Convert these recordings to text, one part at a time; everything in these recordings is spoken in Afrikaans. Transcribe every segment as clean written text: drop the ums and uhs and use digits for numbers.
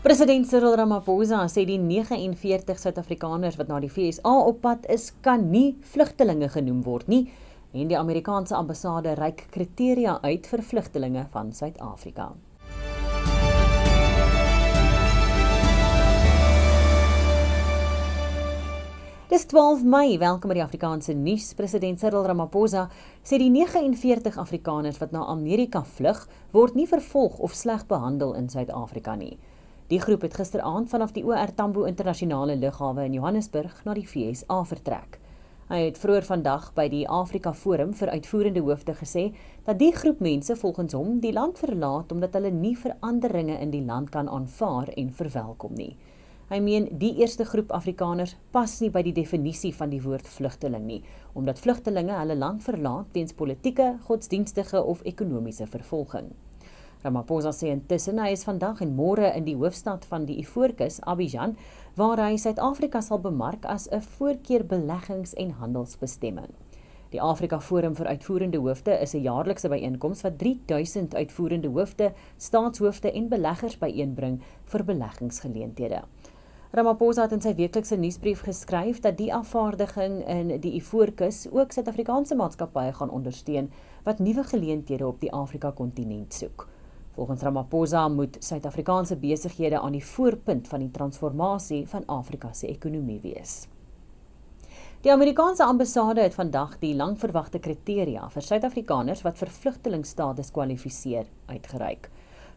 President Cyril Ramaphosa sê die 49 Suid-Afrikaners wat na die VSA op pad is, kan nie vlugtelinge genoem word nie, en die Amerikaanse ambassade reik kriteria uit vir vlugtelinge van Suid-Afrika. Dis 12 Mei, welkom by die Afrikaanse nuus. President Cyril Ramaphosa sê die 49 Afrikaners wat na Amerika vlug, word nie vervolg of sleg behandel in Suid-Afrika nie. Die groep het gisteraand vanaf die OR Tambo internasionale lughawe in Johannesburg na die VSA vertrek. Hy het vroeër vandag by die Afrika Forum vir uitvoerende hoofde gesê dat die groep mense volgens hom die land verlaat omdat hulle nie veranderinge in die land kan aanvaar en verwelkom nie. Hy meen die eerste groep Afrikaners pas nie by die definisie van die woord vlugteling nie, omdat vlugtelinge hulle land verlaat weens politieke, godsdienstige of ekonomiese vervolging. Ramaphosa sê intussen hy is vandag en môre in die hoofstad van die Ivoorkus, Abidjan, waar hy Suid-Afrika sal bemark as 'n voorkeur beleggings- en handelsbestemming. Die Afrika Forum vir uitvoerende hoofde is 'n jaarlikse byeenkoms wat 3000 uitvoerende hoofde, staatshoofde en beleggers byeenbring vir beleggingsgeleenthede. Ramaphosa het in sy weeklikse nuusbrief geskryf dat die afvaardiging in die Ivoorkus ook Suid-Afrikaanse maatskappye gaan ondersteun wat nuwe geleenthede op die Afrika-kontinent soek. Volgens Ramaphosa moet Suid-Afrikaanse besighede aan die voorpunt van die transformasie van Afrika se ekonomie wees. Die Amerikaanse ambassade het vandag die langverwagte kriteria vir Suid-Afrikaners wat vir vlugtelingstatus kwalifiseer uitgereik.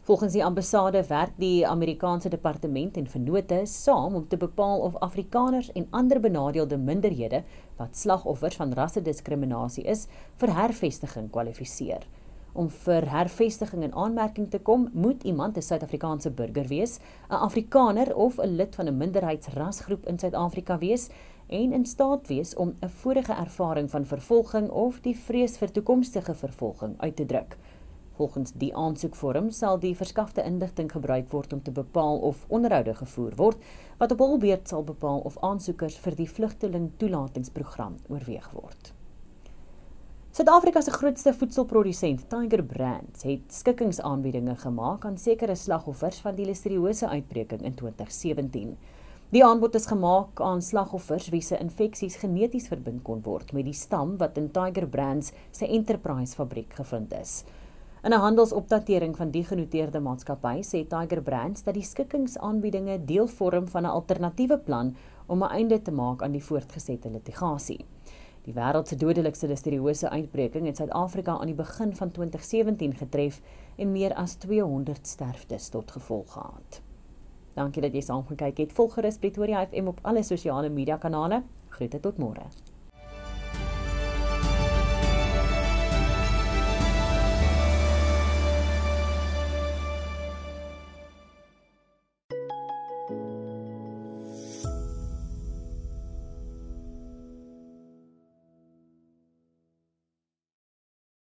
Volgens die ambassade werk die Amerikaanse departement en vennote saam om te bepaal of Afrikaners en ander benadeelde minderhede wat slagoffers van rassediskriminasie is, vir hervestiging kwalifiseer. Om vir hervestiging in aanmerking te kom, moet iemand 'n Suid-Afrikaanse burger wees, 'n Afrikaner of 'n lid van 'n minderheidsrasgroep in Suid-Afrika wees en in staat wees om 'n vorige ervaring van vervolging of die vrees vir toekomstige vervolging uit te druk. Volgens die aansoekvorm sal die verskafte inligting gebruik word om te bepaal of onderhoude gevoer word, wat op hul beurt sal bepaal of aansoekers vir die vlugteling toelatingsprogram oorweeg word. Suid-Afrika se grootste voedselprodusent, Tiger Brands, het skikkingsaanbiedinge gemaak aan sekere slagoffers van die listeriose uitbreking in 2017. Die aanbod is gemaak aan slagoffers wie se infeksies geneties verbind kon word met die stam wat in Tiger Brands se Enterprise fabriek gevind is. In 'n handelsopdatering van die genoteerde maatskappy sê Tiger Brands dat die skikkingsaanbiedinge deel vorm van 'n alternatiewe plan om 'n einde te maak aan die voortgesette litigasie. Die wêreld se dodelikste listeriose uitbreking het Suid-Afrika aan die begin van 2017 getref en meer as 200 sterftes tot gevolg gehad. Dankie dat jy saam gekyk het. Volg gerus Pretoria FM op alle sosiale media kanale. Groete tot môre.